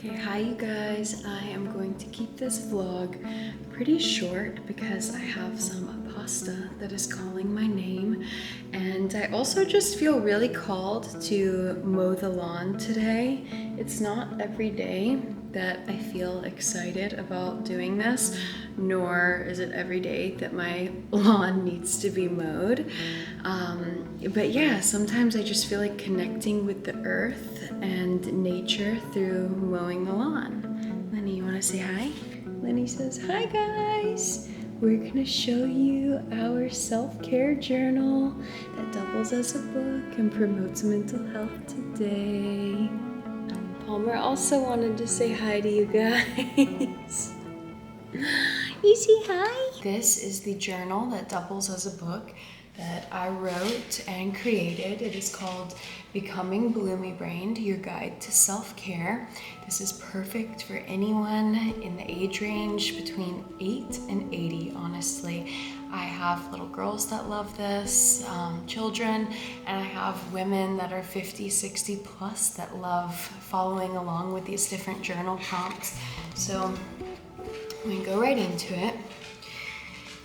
Okay, hi you guys. I am going to keep this vlog pretty short because I have some pasta that is calling my name, and I also just feel really called to mow the lawn today. It's not every day that I feel excited about doing this, nor is it every day that my lawn needs to be mowed. But yeah, sometimes I just feel like connecting with the earth and nature through mowing the lawn. Lenny, you want to say hi? Lenny says, hi guys! We're going to show you our self-care journal that doubles as a book and promotes mental health today. Palmer also wanted to say hi to you guys. You say hi? This is the journal that doubles as a book that I wrote and created. It is called Becoming Bloomie Brained, Your Guide to Self-Care. This is perfect for anyone in the age range between 8 and 80, honestly. I have little girls that love this, children, and I have women that are 50, 60 plus that love following along with these different journal prompts. So I'm gonna go right into it.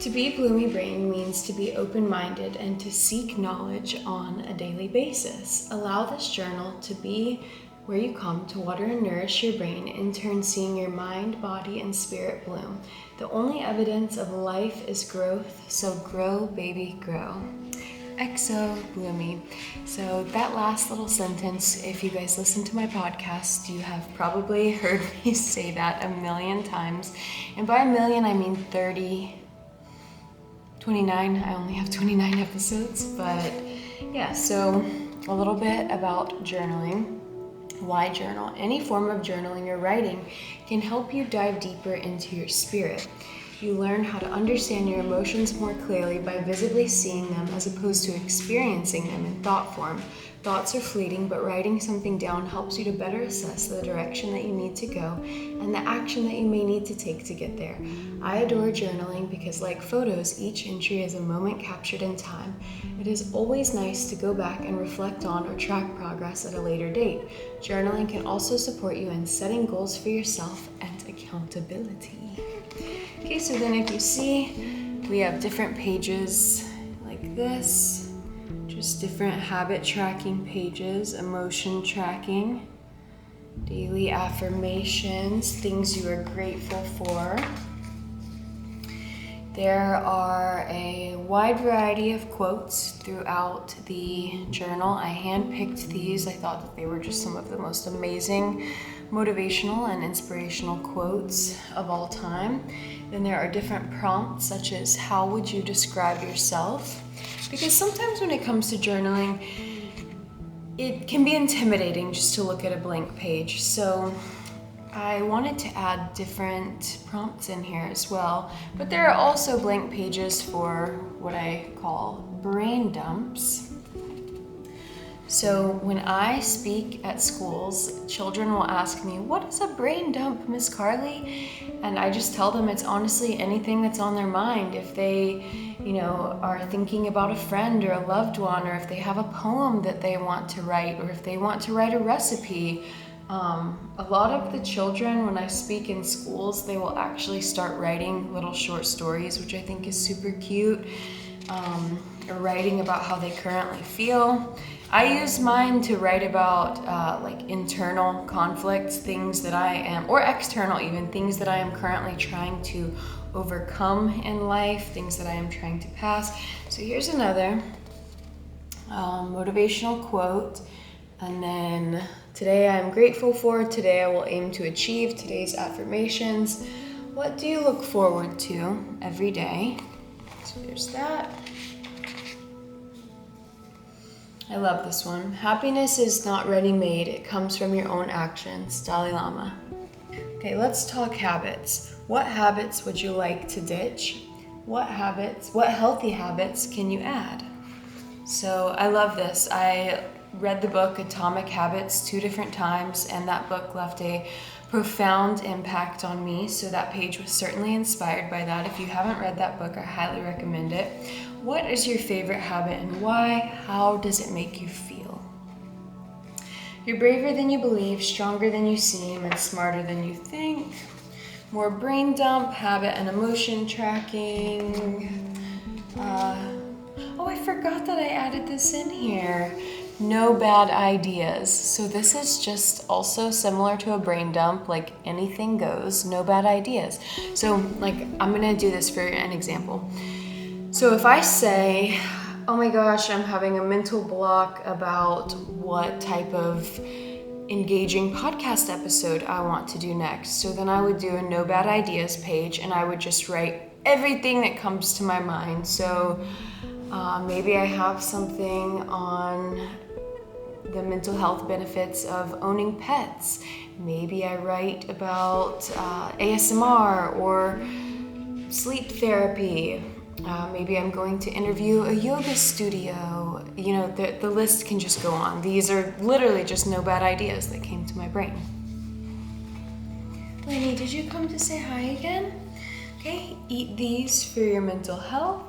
To be Bloomie Brain means to be open-minded and to seek knowledge on a daily basis. Allow this journal to be where you come to water and nourish your brain, in turn seeing your mind, body, and spirit bloom. The only evidence of life is growth, so grow, baby, grow. XO Bloomie. So that last little sentence, if you guys listen to my podcast, you have probably heard me say that a million times. And by a million, I mean 29, I only have 29 episodes, but yeah, so a little bit about journaling. Why journal? Any form of journaling or writing can help you dive deeper into your spirit. You learn how to understand your emotions more clearly by visibly seeing them as opposed to experiencing them in thought form. Thoughts are fleeting, but writing something down helps you to better assess the direction that you need to go and the action that you may need to take to get there. I adore journaling because, like photos, each entry is a moment captured in time. It is always nice to go back and reflect on or track progress at a later date. Journaling can also support you in setting goals for yourself and accountability. Okay, so then if you see, we have different pages like this. Just different habit tracking pages, emotion tracking, daily affirmations, things you are grateful for. There are a wide variety of quotes throughout the journal. I handpicked these. I thought that they were just some of the most amazing motivational and inspirational quotes of all time. Then there are different prompts such as, how would you describe yourself? Because sometimes when it comes to journaling, it can be intimidating just to look at a blank page. So I wanted to add different prompts in here as well, but there are also blank pages for what I call brain dumps. So when I speak at schools, children will ask me, what is a brain dump, Miss Carly? And I just tell them it's honestly anything that's on their mind. If they, are thinking about a friend or a loved one, or if they have a poem that they want to write, or if they want to write a recipe. A lot of the children, when I speak in schools, they will actually start writing little short stories, which I think is super cute, or writing about how they currently feel. I use mine to write about like internal conflicts, things that I am, or external even, things that I am currently trying to overcome in life, things that I am trying to pass. So here's another motivational quote. And then, today I am grateful for, today I will aim to achieve, today's affirmations. What do you look forward to every day? So there's that. I love this one. Happiness is not ready-made, it comes from your own actions. Dalai Lama. Okay, let's talk habits. What habits would you like to ditch? What healthy habits can you add? So I love this. I read the book Atomic Habits 2 different times, and that book left a profound impact on me, so that page was certainly inspired by that. If you haven't read that book, I highly recommend it. What is your favorite habit and why? How does it make you feel? You're braver than you believe, stronger than you seem, and smarter than you think. More brain dump, habit and emotion tracking. Oh, I forgot that I added this in here. No bad ideas. So this is just also similar to a brain dump, like anything goes, no bad ideas. So like, I'm gonna do this for an example. So if I say, oh my gosh, I'm having a mental block about what type of engaging podcast episode I want to do next. So then I would do a no bad ideas page and I would just write everything that comes to my mind. So maybe I have something on the mental health benefits of owning pets. Maybe I write about ASMR or sleep therapy. Maybe I'm going to interview a yoga studio. You know, the list can just go on. These are literally just no bad ideas that came to my brain. Lenny, did you come to say hi again? Okay, eat these for your mental health.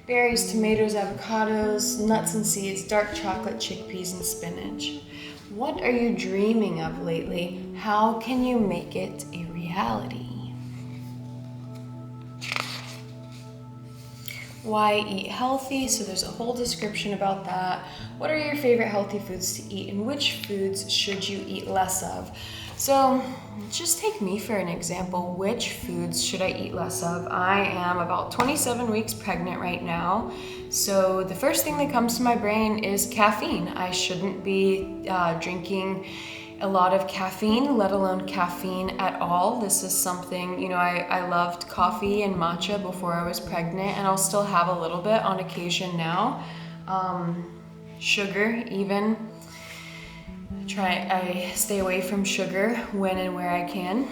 Berries, tomatoes, avocados, nuts and seeds, dark chocolate, chickpeas, and spinach. What are you dreaming of lately? How can you make it a reality? Why eat healthy? So there's a whole description about that. What are your favorite healthy foods to eat, and which foods should you eat less of? So just take me for an example. Which foods should I eat less of? I am about 27 weeks pregnant right now. So the first thing that comes to my brain is caffeine. I shouldn't be drinking a lot of caffeine, let alone caffeine at all. This is something, you know, I loved coffee and matcha before I was pregnant, and I'll still have a little bit on occasion now. Sugar even. I stay away from sugar when and where I can.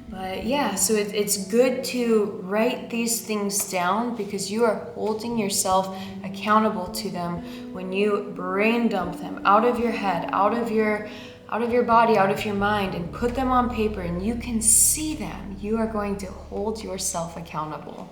But yeah, so it's good to write these things down because you are holding yourself accountable to them when you brain dump them out of your head, out of your body, out of your mind, and put them on paper and you can see them. You are going to hold yourself accountable.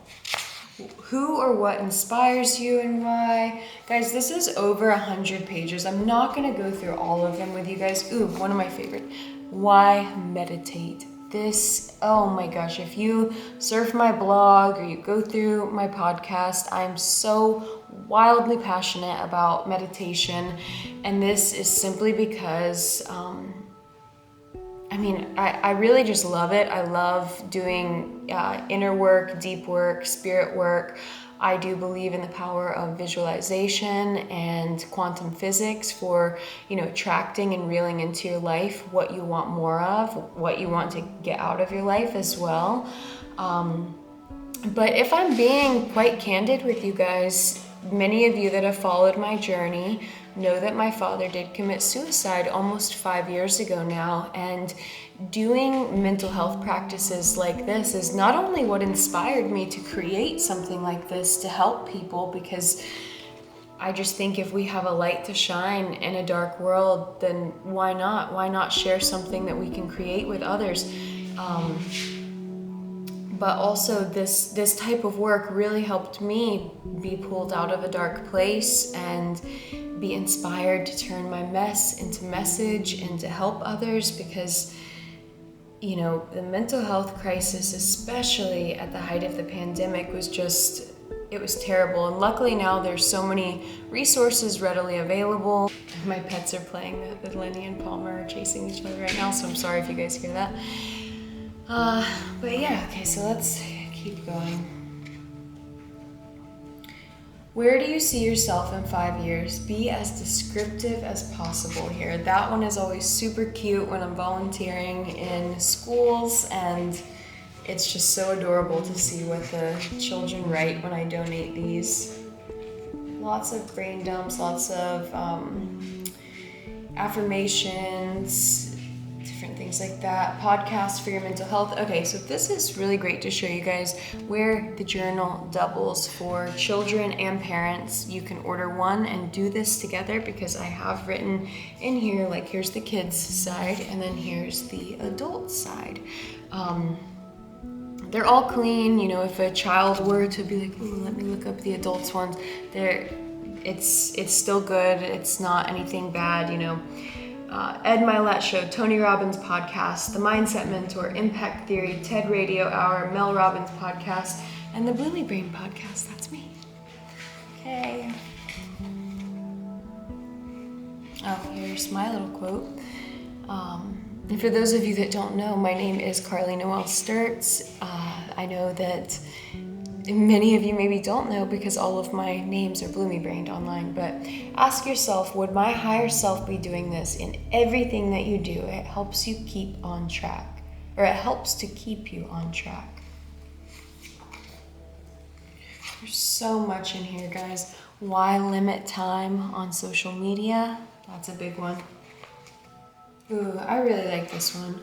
Who or what inspires you and why? Guys, this is over 100 pages. I'm not gonna go through all of them with you guys. Ooh, one of my favorite. Why meditate? This, oh my gosh, if you surf my blog or you go through my podcast, I'm so wildly passionate about meditation. And this is simply because, I really just love it. I love doing inner work, deep work, spirit work. I do believe in the power of visualization and quantum physics for, attracting and reeling into your life what you want more of, what you want to get out of your life as well. But if I'm being quite candid with you guys, many of you that have followed my journey know that my father did commit suicide almost 5 years ago now, and doing mental health practices like this is not only what inspired me to create something like this to help people, because I just think if we have a light to shine in a dark world, then why not? Why not share something that we can create with others? But also this type of work really helped me be pulled out of a dark place and be inspired to turn my mess into message and to help others, because the mental health crisis, especially at the height of the pandemic, it was terrible. And luckily now there's so many resources readily available. My pets are playing with Lenny and Palmer are chasing each other right now, so I'm sorry if you guys hear that. But yeah, okay, so let's keep going. Where do you see yourself in 5 years? Be as descriptive as possible here. That one is always super cute when I'm volunteering in schools, and it's just so adorable to see what the children write when I donate these. Lots of brain dumps, lots of affirmations, different things like that. Podcasts for your mental health. Okay, so this is really great to show you guys where the journal doubles for children and parents. You can order one and do this together, because I have written in here, like, here's the kids side and then here's the adult side. They're all clean. If a child were to be like, ooh, let me look up the adults ones, it's still good. It's not anything bad, you know. Ed Milet Show, Tony Robbins podcast, The Mindset Mentor, Impact Theory, TED Radio Hour, Mel Robbins podcast, and the Bloomie Brain podcast. That's me. Okay. Oh, here's my little quote. And for those of you that don't know, my name is Carly Noel Sturts. I know that many of you maybe don't know because all of my names are Bloomie Brained online, but ask yourself, would my higher self be doing this in everything that you do? It helps you keep on track, or it helps to keep you on track. There's so much in here, guys. Why limit time on social media? That's a big one. Ooh, I really like this one.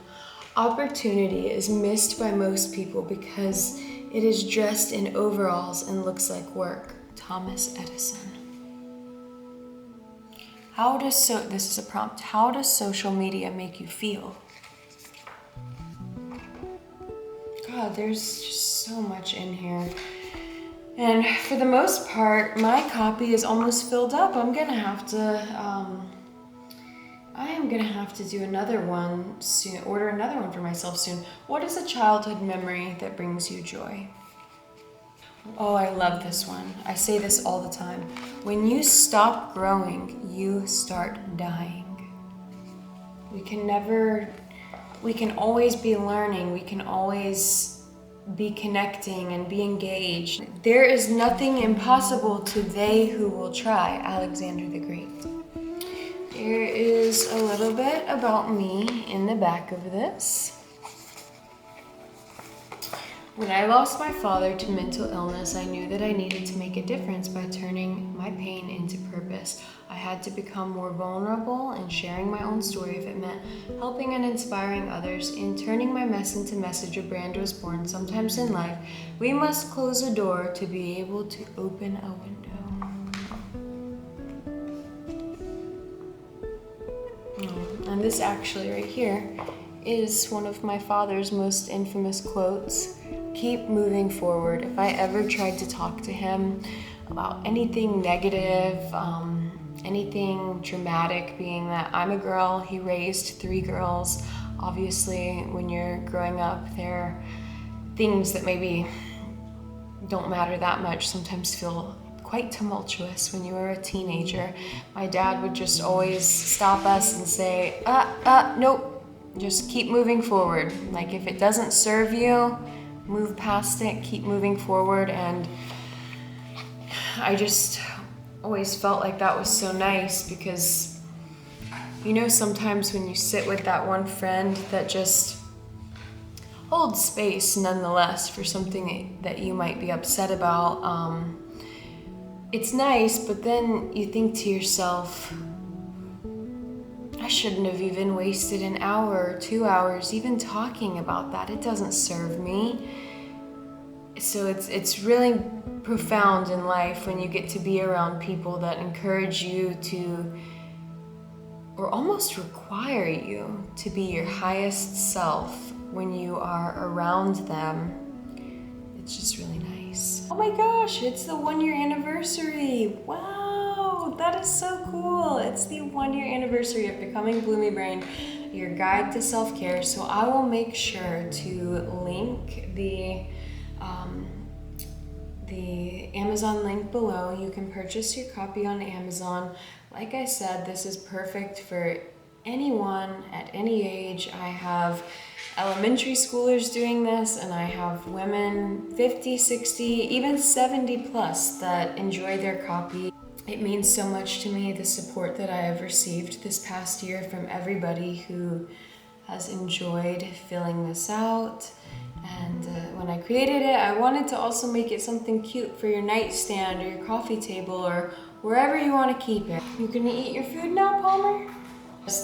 Opportunity is missed by most people because it is dressed in overalls and looks like work. Thomas Edison. This is a prompt. How does social media make you feel? God, there's just so much in here. And for the most part, my copy is almost filled up. I am gonna have to do another one soon, order another one for myself soon. What is a childhood memory that brings you joy? Oh, I love this one. I say this all the time. When you stop growing, you start dying. We can always be learning. We can always be connecting and be engaged. There is nothing impossible to they who will try. Alexander the Great. Here is a little bit about me in the back of this. When I lost my father to mental illness, I knew that I needed to make a difference by turning my pain into purpose. I had to become more vulnerable and sharing my own story if it meant helping and inspiring others. In turning my mess into message, a brand was born. Sometimes in life, we must close a door to be able to open a window. And this actually right here is one of my father's most infamous quotes. Keep moving forward. If I ever tried to talk to him about anything negative, anything dramatic, being that I'm a girl, he raised 3 girls. Obviously, when you're growing up, there are things that maybe don't matter that much, sometimes feel quite tumultuous when you were a teenager. My dad would just always stop us and say, nope, just keep moving forward. Like if it doesn't serve you, move past it, keep moving forward. And I just always felt like that was so nice because, you know, sometimes when you sit with that one friend that just holds space nonetheless for something that you might be upset about, it's nice, but then you think to yourself, I shouldn't have even wasted an hour or 2 hours even talking about that. It doesn't serve me. So it's really profound in life when you get to be around people that encourage you to, or almost require you to be your highest self when you are around them. It's just really nice. Oh my gosh, it's the 1-year anniversary. Wow, that is so cool. It's the 1-year anniversary of becoming Bloomie Brain, your guide to self-care. So I will make sure to link the Amazon link below. You can purchase your copy on Amazon. Like I said, this is perfect for anyone at any age. I have elementary schoolers doing this, and I have women 50, 60, even 70 plus that enjoy their copy. It means so much to me, the support that I have received this past year from everybody who has enjoyed filling this out. And when I created it, I wanted to also make it something cute for your nightstand or your coffee table or wherever you want to keep it. You gonna eat your food now, Palmer?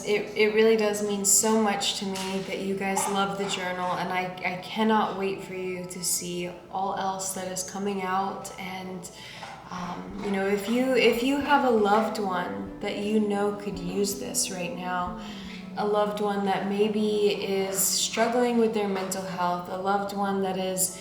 It really does mean so much to me that you guys love the journal, and I cannot wait for you to see all else that is coming out. And you know, if you have a loved one that you know could use this right now, a loved one that maybe is struggling with their mental health, a loved one that is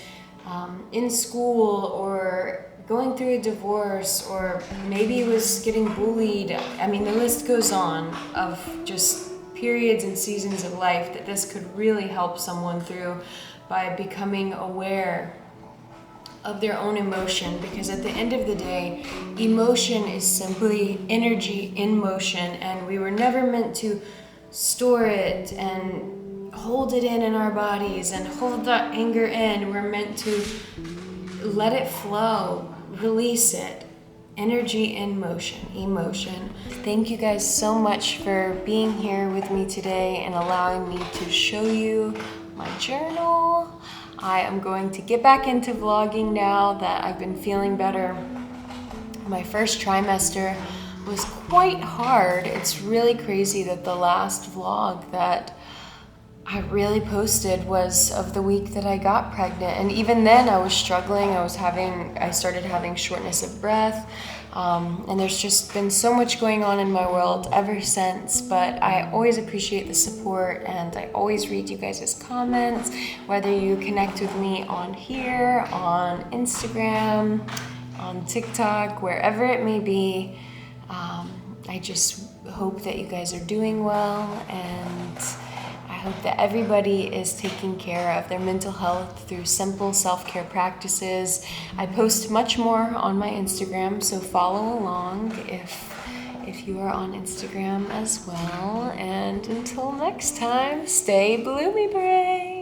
in school or going through a divorce, or maybe was getting bullied. I mean, the list goes on of just periods and seasons of life that this could really help someone through by becoming aware of their own emotion, because at the end of the day, emotion is simply energy in motion, and we were never meant to store it and hold it in our bodies and hold that anger in. We're meant to let it flow, release it. Energy in motion, emotion. Thank you guys so much for being here with me today and allowing me to show you my journal. I am going to get back into vlogging now that I've been feeling better. My first trimester was quite hard. It's really crazy that the last vlog that I really posted was of the week that I got pregnant, and even then I was struggling. I started having shortness of breath, and there's just been so much going on in my world ever since, but I always appreciate the support, and I always read you guys' comments, whether you connect with me on here, on Instagram, on TikTok, wherever it may be. I just hope that you guys are doing well, and I hope that everybody is taking care of their mental health through simple self-care practices. I post much more on my Instagram, so follow along if you are on Instagram as well. And until next time, stay Bloomie Brain!